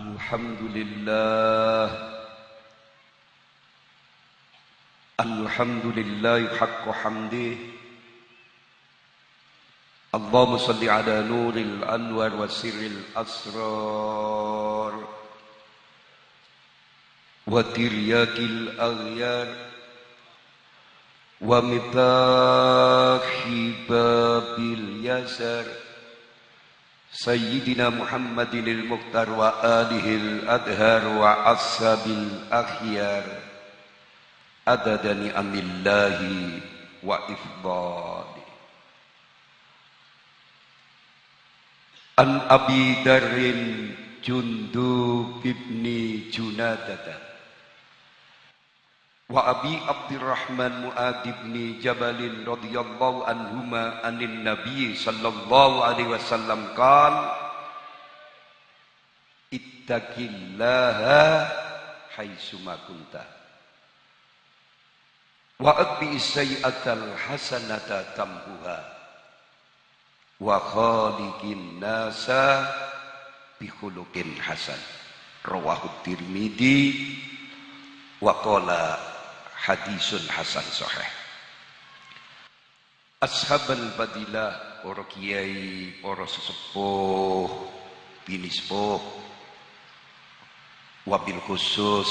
Alhamdulillah Alhamdulillah haqqa hamdih Allahumma salli ala nuril anwar wa sirril asrar wa tiryakil aghyar wa mitahi babil yasar Sayyidina Muhammadinil Mukhtar wa alihil adhar wa ashabil akhyar adada ni'amillahi wa ifdali An Abi Darrin Jundub ibni Junadata wa Abi Abdurrahman Mu'ad ibni Jabalin radhiyallahu anhuma anin Nabi sallallahu alaihi wasallam qala ittaqillaha haitsuma kunta wa atbi sayyi'atal hasanata tamhuha wa khaliqin nasa bi khuluqin hasan rawahu Tirmidzi wa qala hadisun hasan sahih. Ashabal fadilah, para kiai, para sesepuh, bini sepuh, wabil khusus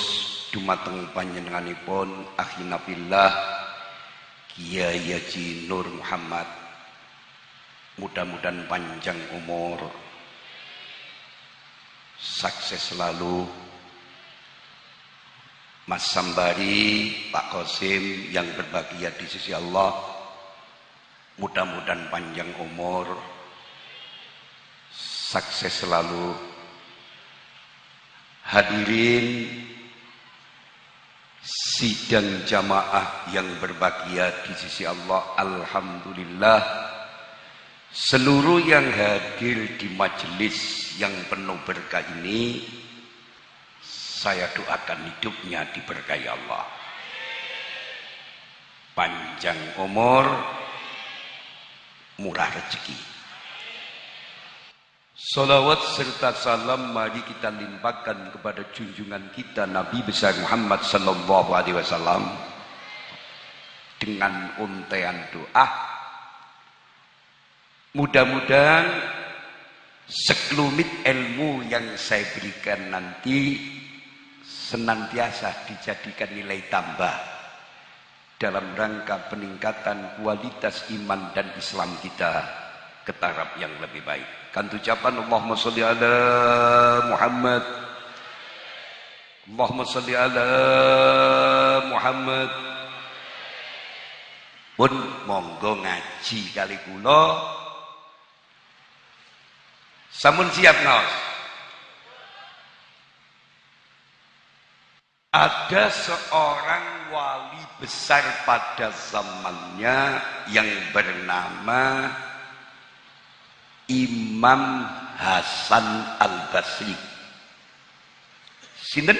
dumateng panjenenganipun akhina fillah Kiai Haji Nur Muhammad, mudah-mudahan panjang umur, sukses selalu. Mas Sambari, Pak Qasim yang berbahagia di sisi Allah, mudah-mudahan panjang umur, sukses selalu. Hadirin sidang jamaah yang berbahagia di sisi Allah, alhamdulillah seluruh yang hadir di majelis yang penuh berkah ini, saya doakan hidupnya diberkahi Allah, panjang umur, murah rezeki. Salawat serta salam mari kita limpahkan kepada junjungan kita Nabi besar Muhammad sallallahu alaihi wasallam dengan untaian doa. Mudah-mudahan sekelumit ilmu yang saya berikan nanti senantiasa dijadikan nilai tambah dalam rangka peningkatan kualitas iman dan Islam kita ke taraf yang lebih baik. Kan ucapan Allahumma sholli ala Muhammad, Allahumma sholli ala Muhammad. Pun monggo ngaji kali kula. Sampun siap ngaos? Ada seorang wali besar pada zamannya yang bernama Imam Hasan Al-Basri. Sinten?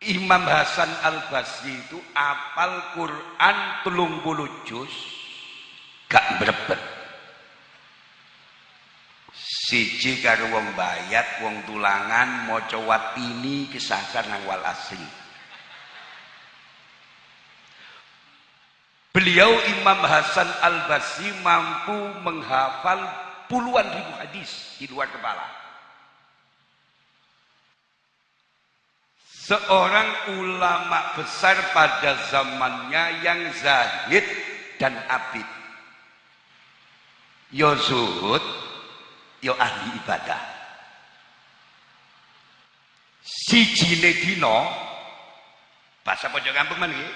Imam Hasan Al-Basri itu apal Quran 30 juz gak berebet. Siji karo wong bayat, wong tulangan, maca watini kesasar nang wal asri. Beliau Imam Hasan Al-Basri mampu menghafal puluhan ribu hadis di luar kepala. Seorang ulama besar pada zamannya yang zahid dan abid. Yo zuhud, yo ahli ibadah. Sijine dina bahasa pojok kampung men iki.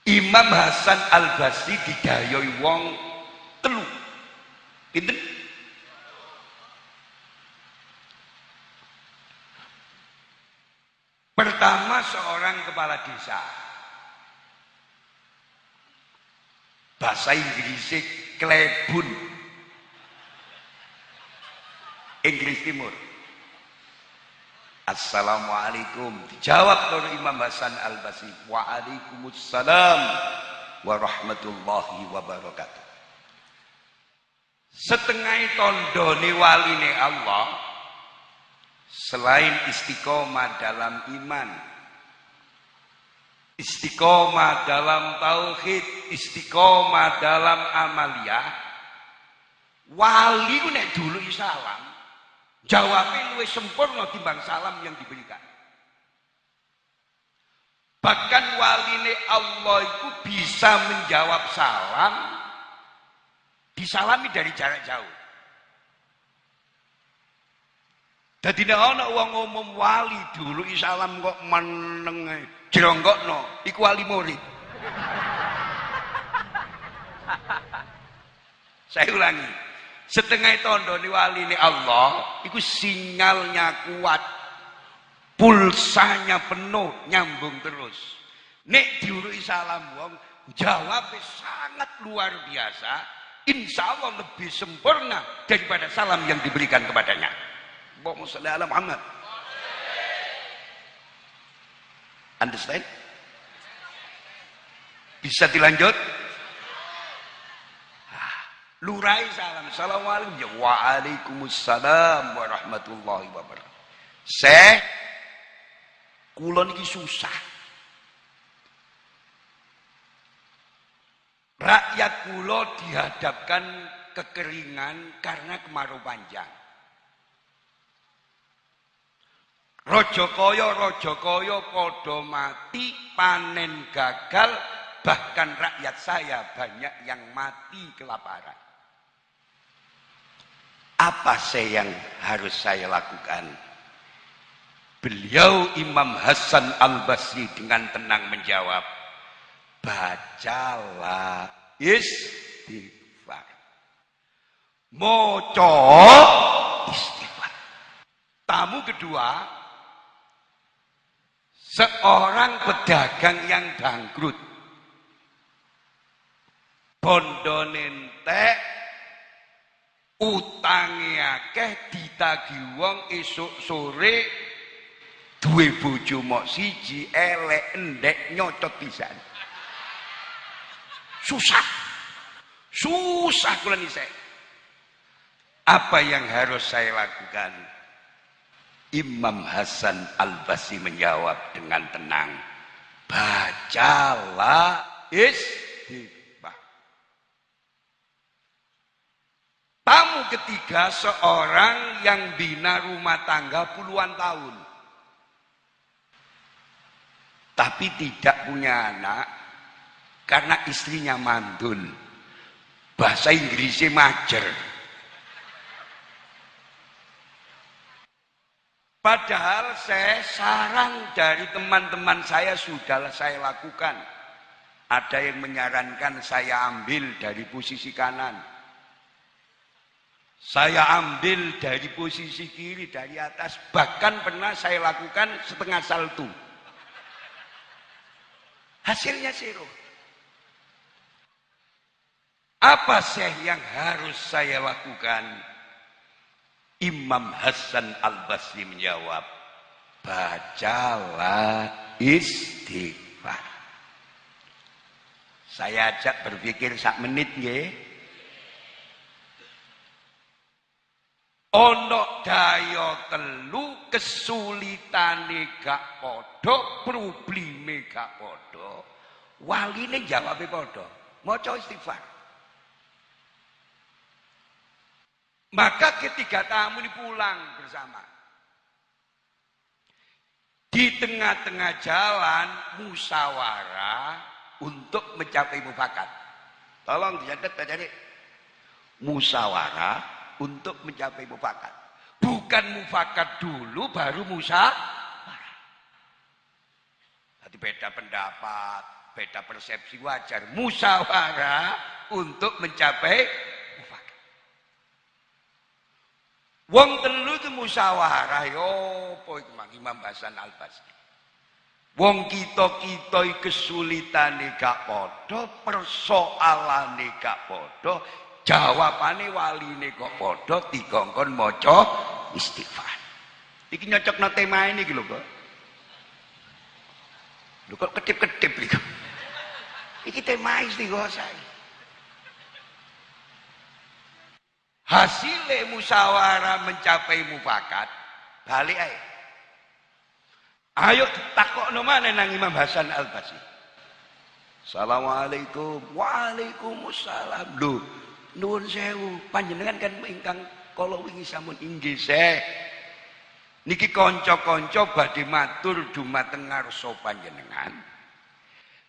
Imam Hasan Al-Basri didayoi wong telu. Pinten? Pertama seorang kepala desa. Bahasa Inggrisnya klebun. Inggris Timur. Assalamualaikum. Dijawab oleh Imam Hasan Al-Basri. Waalaikumsalam warahmatullahi wabarakatuh. Setengah tandane waline Allah selain istiqomah dalam iman, istiqomah dalam tauhid, istiqomah dalam amaliyah, wali ku nek dulu salam jawabnya luwih sempurna timbang salam yang diberikan. Bahkan waline Allah itu bisa menjawab salam disalami dari jarak jauh. Dadi nek ana wong umum wali dulu salam kok meneng jronggokno, iku wali murid. Saya ulangi. Setengah tandane waline Allah iku sinyalnya kuat. Pulsanya penuh, nyambung terus. Nek diuruki salam wong, jawabnya sangat luar biasa. Insya Allah lebih sempurna daripada salam yang diberikan kepadanya. Allahumma sholli ala Muhammad. Understand? Bisa dilanjut? Lurai salam. Assalamualaikum. Ya, waalaikumsalam warahmatullahi wabarakatuh. Kula niki susah. Rakyat kula dihadapkan kekeringan karena kemarau panjang. Raja kaya padha mati, panen gagal, bahkan rakyat saya banyak yang mati kelaparan. Apa yang harus saya lakukan? Beliau Imam Hasan Al-Basri dengan tenang menjawab, bacalah istighfar. Moco istighfar. Tamu kedua, seorang pedagang yang bangkrut. Bondone entek, utange akeh, ditagih wong esuk sore, duwe bojo mok siji, elek endek nyocot pisan. Susah kula nise. Apa yang harus saya lakukan? Imam Hasan Al-Basri menjawab dengan tenang, bacalah istighfar. Tamu ketiga, seorang yang bina rumah tangga puluhan tahun, tapi tidak punya anak karena istrinya mandul. Bahasa Inggrisnya majer. Padahal saran dari teman-teman saya sudah saya lakukan. Ada yang menyarankan saya ambil dari posisi kanan, saya ambil dari posisi kiri, dari atas. Bahkan pernah saya lakukan setengah salto. Hasilnya zero. Apa yang harus saya lakukan? Imam Hasan Al-Basri menjawab, bacalah istighfar. Saya ajak berpikir sak menit nggih. Ono daya telu, kesulitane gak padha, probleme gak padha. Waline jawabe padha, maca istighfar. Maka ketika tamu ini pulang bersama, di tengah-tengah jalan musyawarah untuk mencapai mufakat. Tolong dicatat tadi, musyawarah untuk mencapai mufakat. Bukan mufakat dulu baru musyawarah. Jadi beda pendapat, beda persepsi wajar. Musyawarah untuk mencapai mufakat. Wong telu itu musyawarah yo apa iku Imam Hasan Al-Basri. Wong kita kesulitane gak padha, persoalane gak padha, jawabane waline kok padha, dikongkon maca istighfar. Iki nyocokno tema ini iki lho, Kok. Lho kok kedip-kedip iki. Iki tema istighosah. Hasilnya musyawarah mencapai mufakat, balik aja. Ayo takokno maneh nang Imam Hasan Al-Basri. Assalamualaikum. Waalaikumsalam. Lho, nuwun sewu, panjenengan kan ingkang kala wingi sampun inggih Syekh. Niki kanca-kanca badhe matur dumateng ngarsa panjenengan.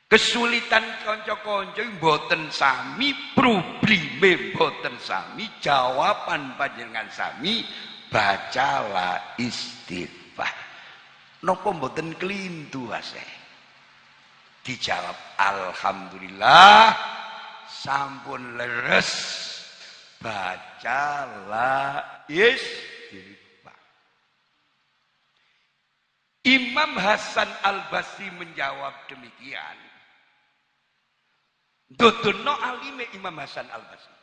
Kesulitan kanca-kanca mboten sami, probleme mboten sami, jawaban panjenengan sami, bacalah istighfar. Napa mboten kelintu Syekh? Dijawab alhamdulillah sampun leres. Bacalah istighfar. Imam Hasan Al-Basri menjawab demikian. Dodono alime Imam Hasan Al-Basri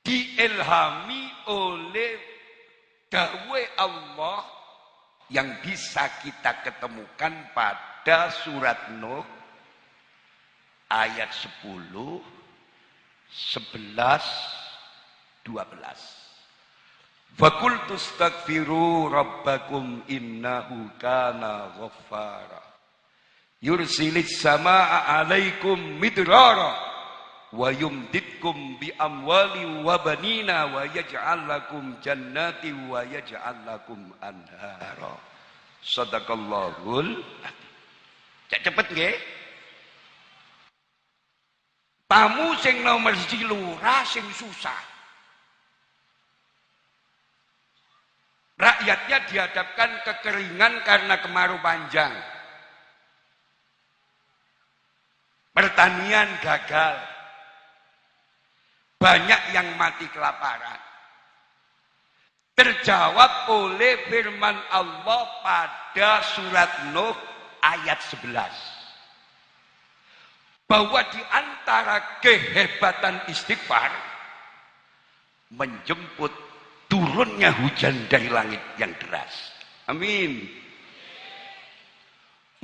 diilhami oleh dawuh Allah yang bisa kita ketemukan pada surat Nuh ayat 10, 11, 12. Faqultu astaghfiru rabbakum innahu kana ghaffara yursilis samaa 'alaikum midrara wa yumditkum bi amwali wa banina wa yaj'al lakum jannati wa yaj'al lakum anhara. Shadaqallahul adzim. Cek cepet nggih. Tamu sing nomor 1 lurah sing susah. Rakyatnya dihadapkan kekeringan karena kemarau panjang. Pertanian gagal. Banyak yang mati kelaparan. Terjawab oleh firman Allah pada surat Nuh ayat 11. Bahwa di antara kehebatan istighfar menjemput turunnya hujan dari langit yang deras. Amin.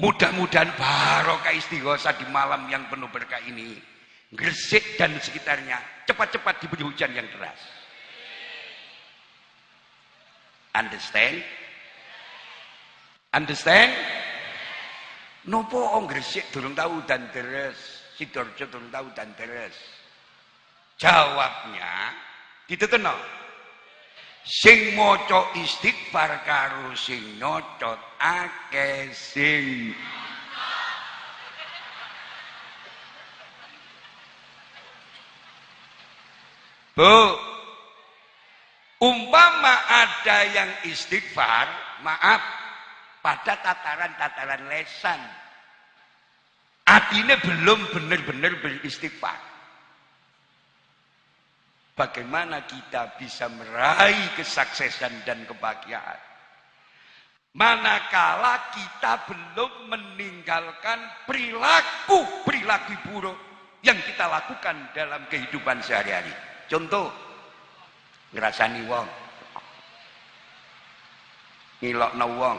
Mudah-mudahan barokah istighosah di malam yang penuh berkah ini. Gresik dan sekitarnya cepat-cepat diberi hujan yang deras. Understand? Understand? Nopo ong Gresik durung tahu dan deres, Sidoarjo durung tahu dan deres. Jawabnya dituteno. Sing maca istighfar karo sing nyocot akeh sing Bu, umpama ada yang istighfar, maaf, pada tataran-tataran lesan, artinya belum benar-benar beristighfar. Bagaimana kita bisa meraih kesuksesan dan kebahagiaan? Manakala kita belum meninggalkan perilaku buruk yang kita lakukan dalam kehidupan sehari-hari. Contoh, ngrasani wong, ngilokno wong,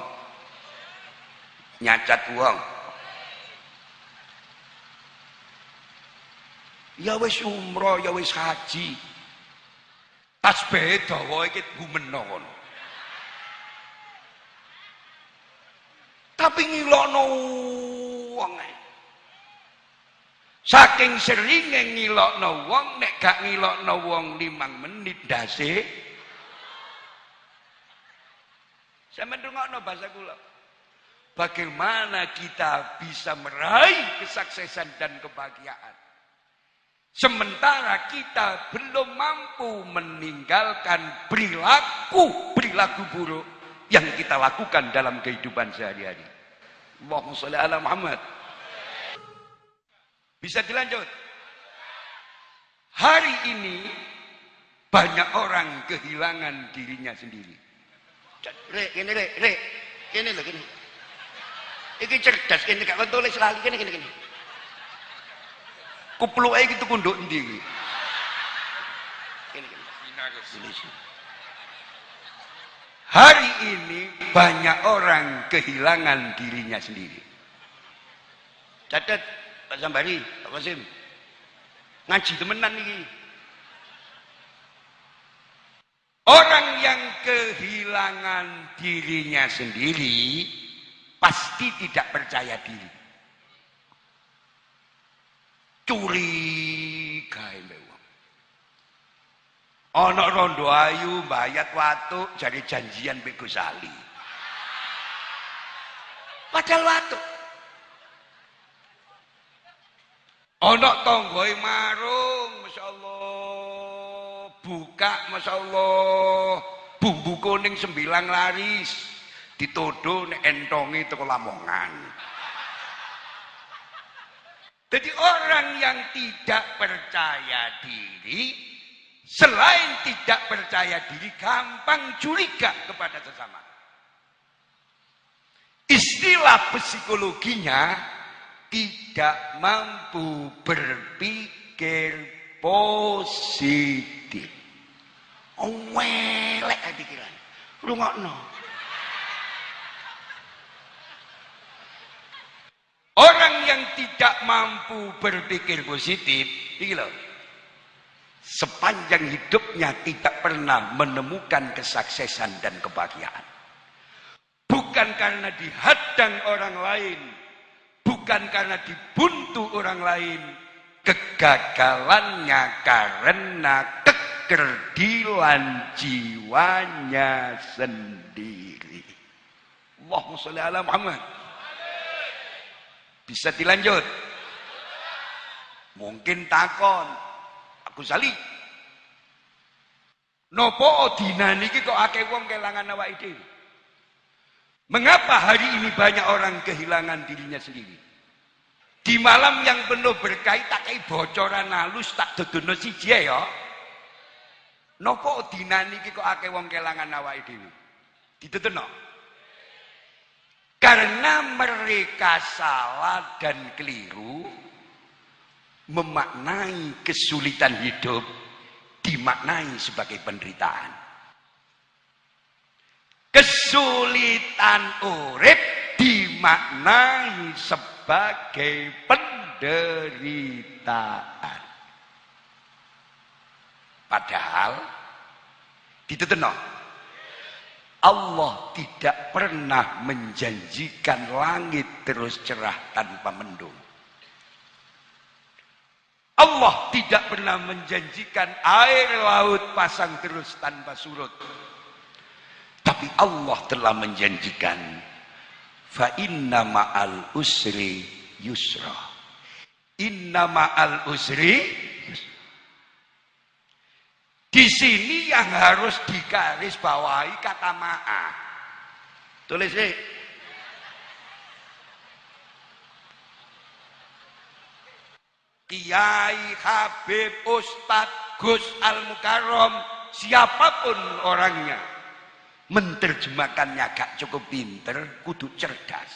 nyacat wong. Ya wis umroh, ya wis haji. Tasbih dawa iki gumeno ngono. Tapi ngilokno wong ae. Saking seringe ngilokno wong, nek gak ngilokno wong 5 menit ndase. Sampeyan rungokno bahasa kula. Bagaimana kita bisa meraih kesuksesan dan kebahagiaan? Sementara kita belum mampu meninggalkan perilaku buruk yang kita lakukan dalam kehidupan sehari-hari. Allahumma sholli ala Muhammad. Bisa dilanjut. Hari ini banyak orang kehilangan dirinya sendiri. Rek, kene lho kene. Iki cerdas kene gak kon tulis lali kene. Kupluke iki tuku nduk endi iki? Kene. Hari ini banyak orang kehilangan dirinya sendiri. Catat Pak Sambari, Pak Qasim. Ngaji temenan iki. Orang yang kehilangan dirinya sendiri pasti tidak percaya diri. Curiga mbek wong. Ana rondo ayu mbayat watuk jare janjian mbek Gus Ali. Padahal watuk. Ana tanggoe marung, masyaallah. Buka, masyaallah. Bumbu kuning 9 laris. Ditodo nek entongi teko Lamongan. Jadi orang yang tidak percaya diri, selain tidak percaya diri, gampang curiga kepada sesama. Istilah psikologinya tidak mampu berpikir positif. Welek pikiran. Rungokno. Orang yang tidak mampu berpikir positif, iki lho. Sepanjang hidupnya tidak pernah menemukan kesuksesan dan kebahagiaan. Bukan karena dihadang orang lain, bukan karena dibuntu orang lain, kegagalannya karena kekerdilan jiwanya sendiri. Allahumma sholli ala Muhammad. Bisa dilanjut? Mungkin takon, aku sali. Nopo dina niki kok akeh wong kelangan awake dhewe? Mengapa hari ini banyak orang kehilangan dirinya sendiri? Di malam yang penuh berkah tak kei bocoran halus tak dodono siji ya. Nopo dina niki kok akeh wong kelangan awake dhewe? Dituturno. Karena mereka salah dan keliru memaknai kesulitan hidup dimaknai sebagai penderitaan. Kesulitan urip dimaknai sebagai penderitaan. Padahal dituturno. Allah tidak pernah menjanjikan langit terus cerah tanpa mendung. Allah tidak pernah menjanjikan air laut pasang terus tanpa surut. Tapi Allah telah menjanjikan fa inna ma'al usri yusra. Inna ma'al usri yusra. Di sini yang harus digarisbawahi kata maaf. Tulis sih. Kiai, Habib, Ustadz, Gus Al-Mukarram, siapapun orangnya, menerjemahkannya gak cukup pinter, kudu cerdas.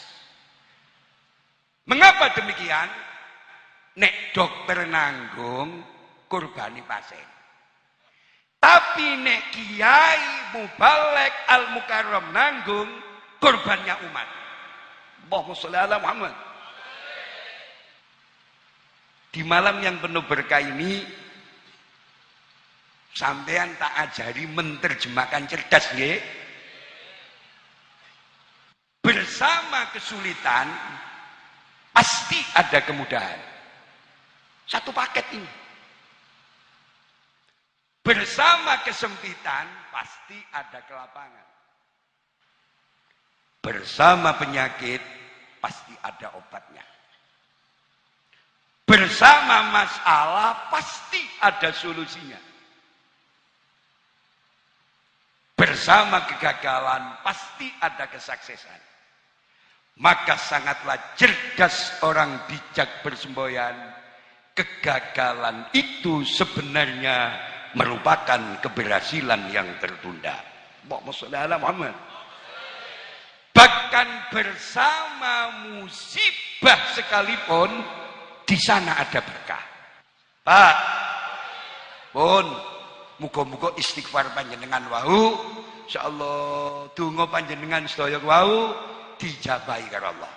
Mengapa demikian? Nek dokter nanggung, kurbani pasien. Tapi nek Kiai Mubalek Al-Mukarram nanggung, korbannya umat. Allahumma sholli ala Muhammad. Di malam yang penuh berkah ini, sampean tak ajari menerjemahkan cerdas nggih. Bersama kesulitan pasti ada kemudahan. Satu paket ini. Bersama kesempitan pasti ada kelapangan. Bersama penyakit pasti ada obatnya. Bersama masalah pasti ada solusinya. Bersama kegagalan pasti ada kesuksesan. Maka sangatlah cerdas orang bijak bersemboyan. Kegagalan itu sebenarnya merupakan keberhasilan yang tertunda. Allahumma sholli ala Muhammad. Bahkan bersama musibah sekalipun di sana ada berkah. Pak, pun muga-muga istighfar panjenengan wau, insyaallah donga panjenengan sedaya wau dijabahi karo Allah.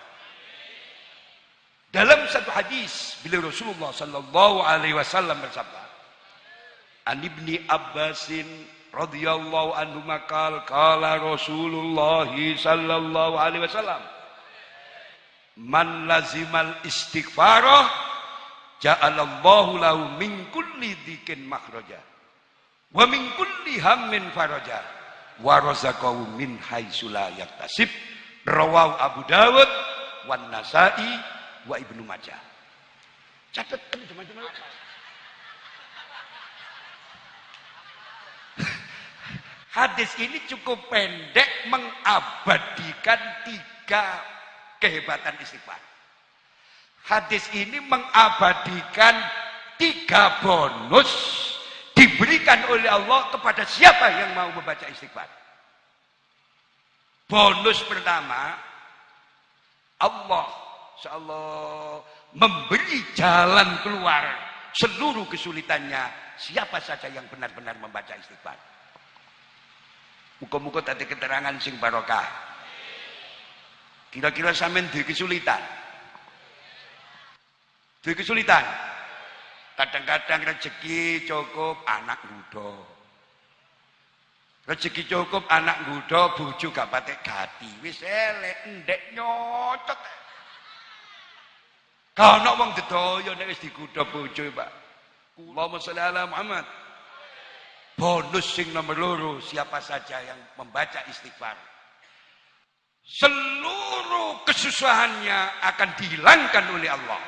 Dalam satu hadis beliau Rasulullah sallallahu alaihi wasallam bersabda, An Ibni Abbasin radhiyallahu anhu maqal qala Rasulullah sallallahu alaihi wasallam man lazimal istighfarah ja'alallahu lahu min kulli dzikin makhraja wa min kulli hammin faraja wa razaqahu min haitsu la yahtasib rawahu Abu Dawud wan Nasa'i wa Ibnu Majah. Catat teman-teman. Hadis ini cukup pendek mengabadikan 3 kehebatan istighfar. Hadis ini mengabadikan 3 bonus diberikan oleh Allah kepada siapa yang mau membaca istighfar. Bonus pertama, Allah insyaallah memberi jalan keluar seluruh kesulitannya siapa saja yang benar-benar membaca istighfar. Muga-muga tadi keterangan sing barokah. Kira-kira sampean duwe kesulitan. Duwe kesulitan. Kadang-kadang rezeki cukup anak muda. Rezeki cukup anak muda, bojo gak patek gati. Wis elek ndek nyocot. Kalau wong dedaya nek wis digodha bojo, Pak. Allahumma sholli ala Muhammad. Bonus sing nomor 2, siapa saja yang membaca istighfar, seluruh kesusahannya akan dihilangkan oleh Allah.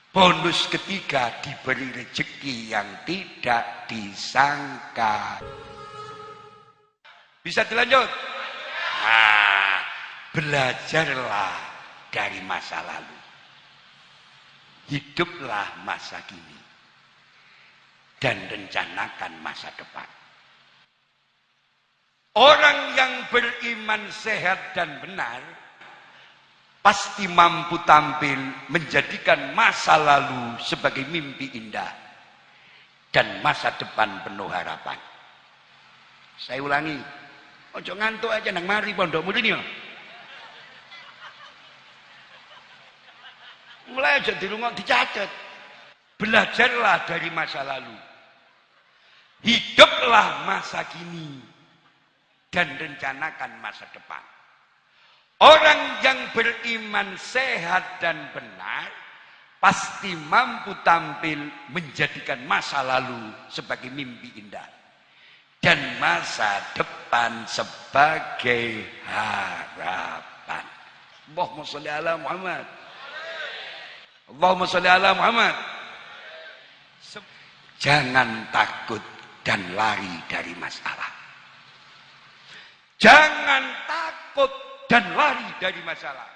Bonus ketiga, diberi rezeki yang tidak disangka. Bisa dilanjut? Nah, belajarlah dari masa lalu. Hiduplah masa kini. Dan rencanakan masa depan. Orang yang beriman sehat dan benar pasti mampu tampil menjadikan masa lalu sebagai mimpi indah dan masa depan penuh harapan. Saya ulangi, ojo ngantuk aja nang mari pondokmu ini. Mulai aja dirungok dicatat. Belajarlah dari masa lalu. Hiduplah masa kini dan rencanakan masa depan. Orang yang beriman sehat dan benar pasti mampu tampil menjadikan masa lalu sebagai mimpi indah dan masa depan sebagai harapan. Allahumma sholli ala Muhammad. Allahumma sholli ala Muhammad. Jangan takut dan lari dari masalah. Jangan takut dan lari dari masalah.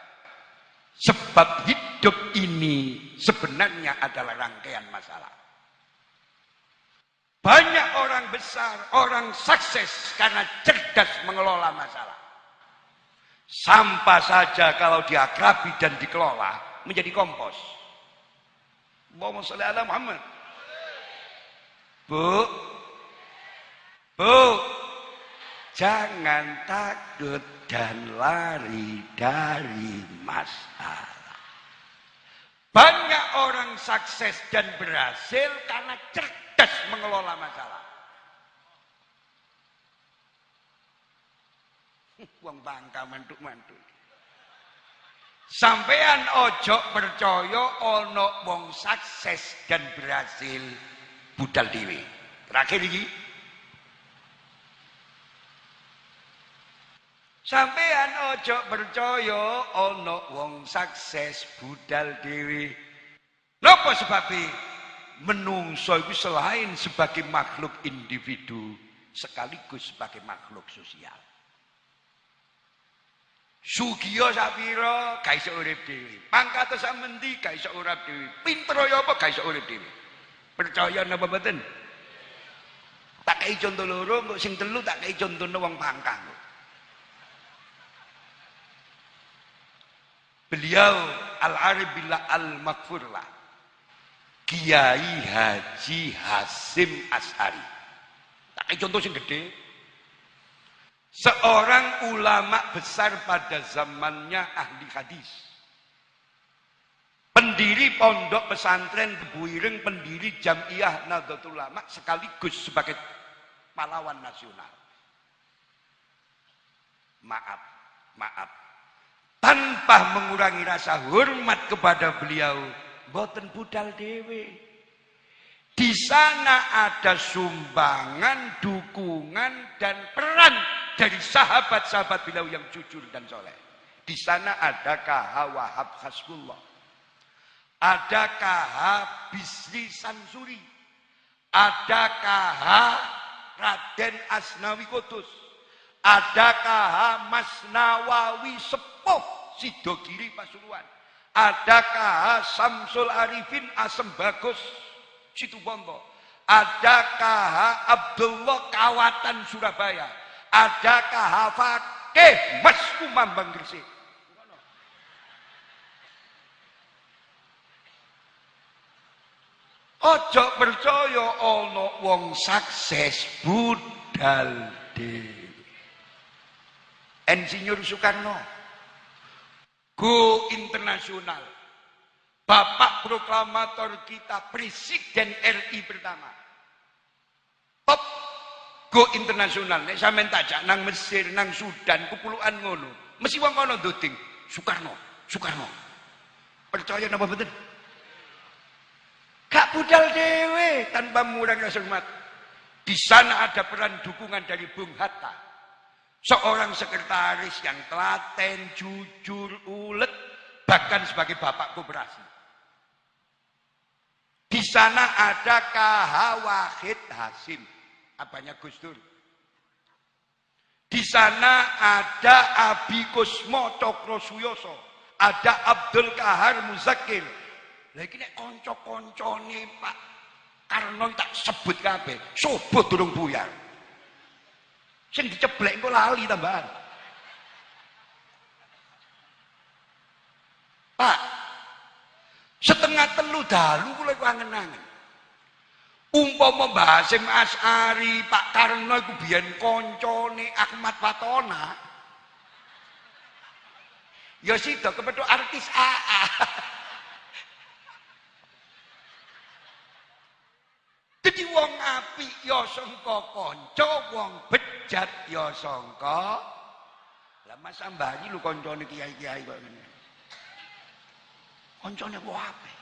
Sebab hidup ini sebenarnya adalah rangkaian masalah. Banyak orang besar, orang sukses karena cerdas mengelola masalah. Sampah saja kalau diakrabi dan dikelola menjadi kompos. Allahumma sholli ala Muhammad. Bu, jangan takut dan lari dari masalah. Banyak orang sukses dan berhasil karena cerdas mengelola masalah. Wong Bangka mantuk-mantuk. Sampean ojo percaya ono wong sukses dan berhasil budal dhewe. Terakhir iki. Sampean ojo percaya ono wong sukses budal dhewe. Napa sebabe? Menungso iku selain sebagai makhluk individu sekaligus sebagai makhluk sosial. Sugiya sapira ga iso urip dhewe. Pangkat sak mendi ga iso urip dhewe. Pinter ya apa ga iso urip dhewe. Percaya napa mboten? Tak kei contoh loro, kok sing telu tak kei contohne wong pangkang. Beliau Al-Arif Billah Al-Maghfurlah, Kiai Haji Hasim Asy'ari. Tak kei contoh sing gede. Seorang ulama besar pada zamannya ahli hadis. Pendiri pondok pesantren Tebu Ireng, pendiri Jamiah Nahdlatul Ulama sekaligus sebagai pahlawan nasional. Maaf, maaf. Tanpa mengurangi rasa hormat kepada beliau, boten budal dewe. Di sana ada sumbangan, dukungan, dan peran dari sahabat-sahabat beliau yang jujur dan soleh. Di sana ada KH Wahab Hasbullah, ada KH Bisri Sansuri, ada KH Raden Asnawi Kudus, ada KH Mas Nawawi Sepuh Sidogiri Pasuruan, ada KH Samsul Arifin Asem Bagus Situbondo, ada KH Abdullah Kawatan Surabaya, ada KH Fakih Mas Kumambang Gresik. Ojo percaya ana wong sukses budal dhewe. Insinyur Soekarno go internasional. Bapak proklamator kita, Presiden RI pertama. Top go internasional. Nek sampean tajak nang Mesir, nang Sudan, kepulauan ngono. Mesti wong kono nduding Soekarno, Soekarno. Percaya napa mboten? Gak budal dewe tanpa mengurangi rasa hormat. Di sana ada peran dukungan dari Bung Hatta, seorang sekretaris yang telaten, jujur, ulet, bahkan sebagai bapak koperasi. Di sana ada KH Wahid Hasim, apanya Gus Dur. Di sana ada Abi Kusmo Cokro Suyoso, ada Abdul Kahar Muzakir. Lagi nek konco-koncone Pak Karno tak sebut kabeh, subuh durung buyar. Sing diceblek engko lali tambahan. Pak, setengah telu dalu kula iku angen-angen. Umpama Mbah Hasyim Asy'ari, Pak Karno iku biyen koncone Ahmad Fatona. Ya sida kepethuk artis AA. Jadi wong apik ya sangka kanca, wong bejat ya sangka. Lah Mas Ambari lho kancane kiai-kiai kok ngene. Kancane ku apik.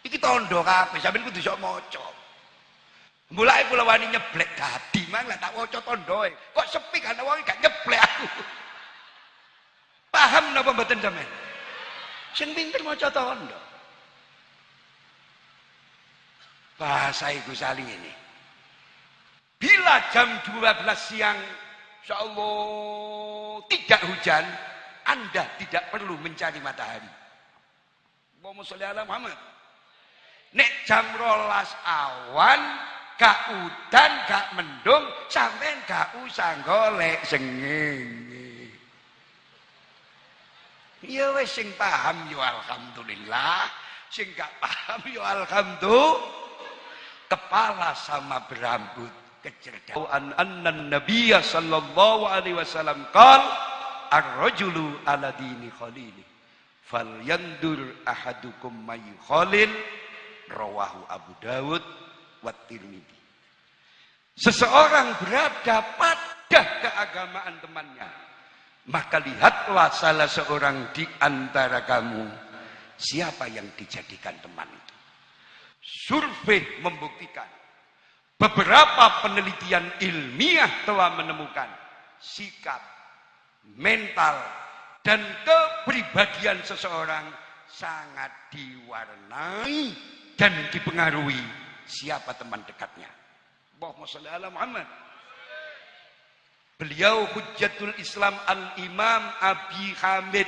Iki tondo kabeh, sampeyan kudu iso maca. Mulai kula wani nyeblek dadi mang lah tak waca tondoe. Kok sepi kan wong gak nyeblek aku. Paham napa mboten sampeyan? Sing pinter maca tondo. Bahasa Ibu Saling ini. Bila jam 12 siang, insya Allah tidak hujan, Anda tidak perlu mencari matahari. Allahumma sholli ala Muhammad. Nek jam 12 awan, gak udan, gak mendung, sampean gak usah golek sengenge. Ya wis sing paham ya alhamdulillah, sing gak paham ya alhamdulillah. Kepala sama berambut kecerdasan. Annan Nabiya sallallahu alaihi wasallam qala ar-rajulu ala dini khalili falyandur ahadukum may khalil, rawahu Abu Dawud wa Tirmidzi. Seseorang berada pada keagamaan temannya, maka lihatlah salah seorang di antara kamu siapa yang dijadikan teman itu. Survei membuktikan, beberapa penelitian ilmiah telah menemukan sikap, mental, dan kepribadian seseorang sangat diwarnai dan dipengaruhi siapa teman dekatnya. Allahumma sholli ala Muhammad. Beliau Hujjatul Islam Al-Imam Abi Hamid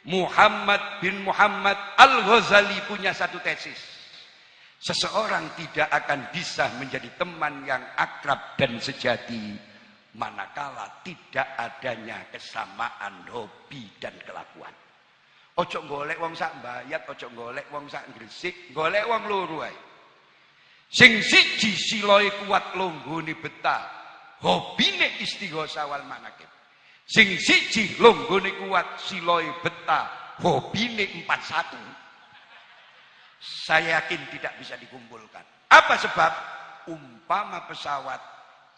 Muhammad bin Muhammad Al-Ghazali punya satu tesis. Seseorang tidak akan bisa menjadi teman yang akrab dan sejati manakala tidak adanya kesamaan hobi dan kelakuan. Ojo golek wong sak Mbayat, ojo golek wong sak Gresik, golek wong loro ae. Sing siji siloe kuat longgone betah, hobine istighosah wal manakib. Sing siji longgone kuat siloe betah, hobine 41. Saya yakin tidak bisa dikumpulkan. Apa sebab? Umpama pesawat,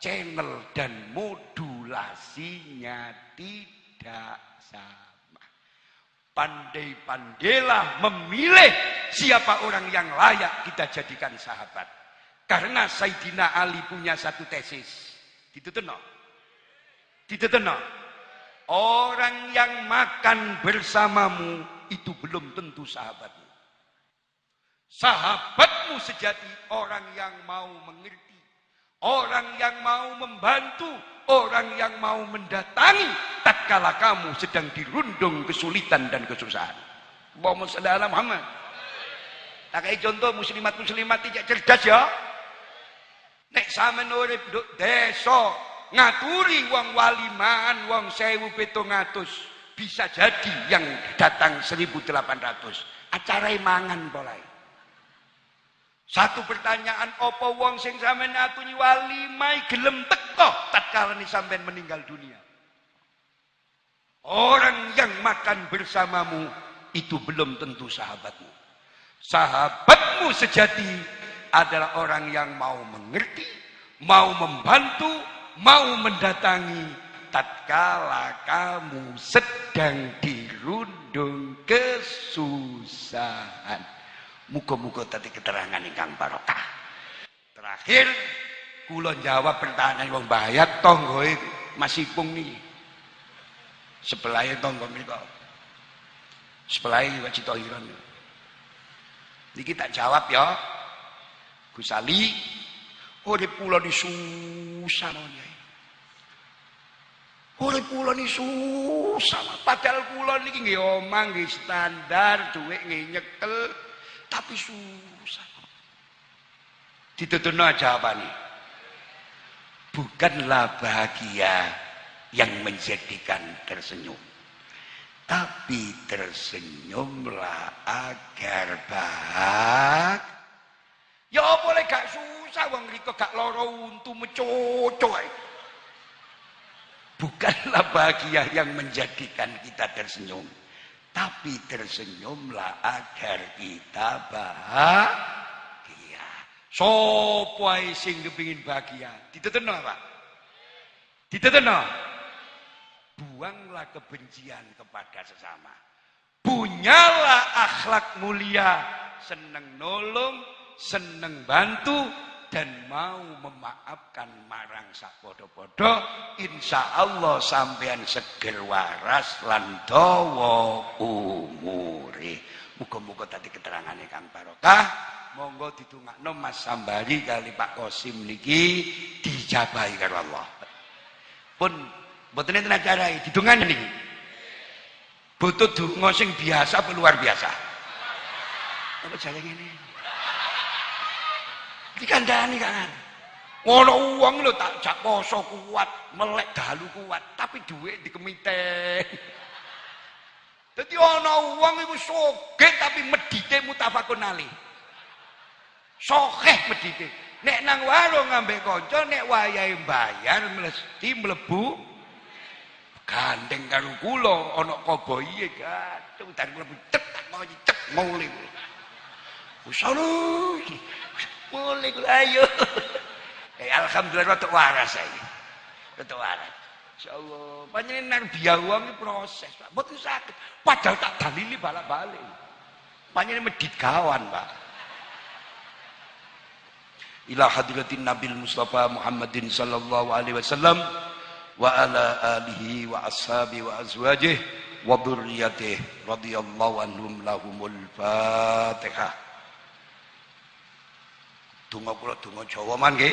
channel dan modulasinya tidak sama. Pandai-pandailah memilih siapa orang yang layak kita jadikan sahabat. Karena Sayyidina Ali punya satu tesis. Dituturno. Orang yang makan bersamamu itu belum tentu sahabatmu. Sahabatmu sejati orang yang mau mengerti, orang yang mau membantu, orang yang mau mendatangi tatkala kamu sedang dirundung kesulitan dan kesusahan. Allahumma shalli ala Muhammad. Tak kayak contoh muslimat-muslimat tidak cerdas ya. Nek sampean urip nduk desa ngaturi wong walimaan wong 1700 bisa jadi yang datang 1800 acara mangan boleh. Satu pertanyaan, apa wong sing sampean aturi walimah gelem teko tatkala sampean meninggal dunia? Orang yang makan bersamamu itu belum tentu sahabatmu. Sahabatmu sejati adalah orang yang mau mengerti, mau membantu, mau mendatangi tatkala kamu sedang dirundung kesusahan. Muga-muga tadi keterangan ingkang barokah. Terakhir kula jawab pertanyaan wong Bayat tanggoe Mas Ipung niki. Sebelahe tangga mriku. Sebelahe Wajib Tohiron. Niki tak jawab ya. Gus Ali, urip kula ni susah nggih. Urip kula ni susah, padahal kula niki nggih omah nggih standar, dhuwit nggih nyekel, tapi susah. Dituturno jawabane. Bukanlah bahagia yang menjadikan tersenyum, tapi tersenyumlah agar bahagia. Ya boleh gak susah wong mriko gak lara untu mecoco ae. Bukanlah bahagia yang menjadikan kita tersenyum, tapi tersenyumlah agar kita bahagia. Sopo ae sing kepengin bahagia? Dituturno apa? Dituturno. Buanglah kebencian kepada sesama. Punyalah akhlak mulia, seneng nolong, seneng bantu, dan mau memaafkan marang sapodo-podo. Insyaallah sampean seger waras lan dawa umure. Muga-muga tadi keterangane kang barokah. Monggo ditungakno Mas Sambari kali Pak Kosim niki dijabahi karo Allah. Pun mboten enten acara iki didongane niki. Butuh donga sing biasa apa luar biasa? Apa jare ngene? Dikandani kan. Ngono wong lho tak jak poso kuat, melek dalu kuat, tapi dhuwit dikemiten. Dadi ana wong iku sogeh tapi medhite mutafakun alih. Sogeh medhite. Nek nang warung ngambek kanca nek wayahe bayar mesti mlebu gandeng karo kula ana koboye gathung dan mlebu cetak mau mulih. Usono. Mulih kula ayo. Alhamdulillah rada waras saiki. Rada waras. Insyaallah. Panjenengan biaya wong iki proses, Pak. Mboten saged. Padahal tak dalili balak-balik. Panjenengan medhit gawan, Pak. Ila hadratin Nabil Mustafa Muhammadin sallallahu alaihi wasallam wa ala alihi wa ashabi wa azwajih wa dzurriyyatih radhiyallahu anhum lahumul Fatihah. Donga kula donga Jawa man nggih.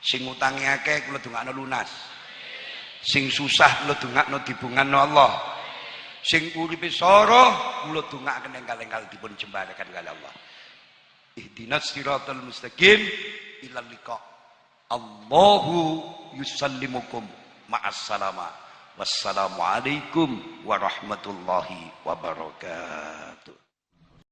Sing utange akeh kula dongakno lunas. Sing susah kula dongakno dibungano Allah. Sing uripe sara kula dongakaken enggal-enggal dipun jembaraken kali Allah. Ihdinas siratal mustaqim ilal liqa. Allahu yusallimukum ma'as salama. Wassalamualaikum warahmatullahi wabarakatuh.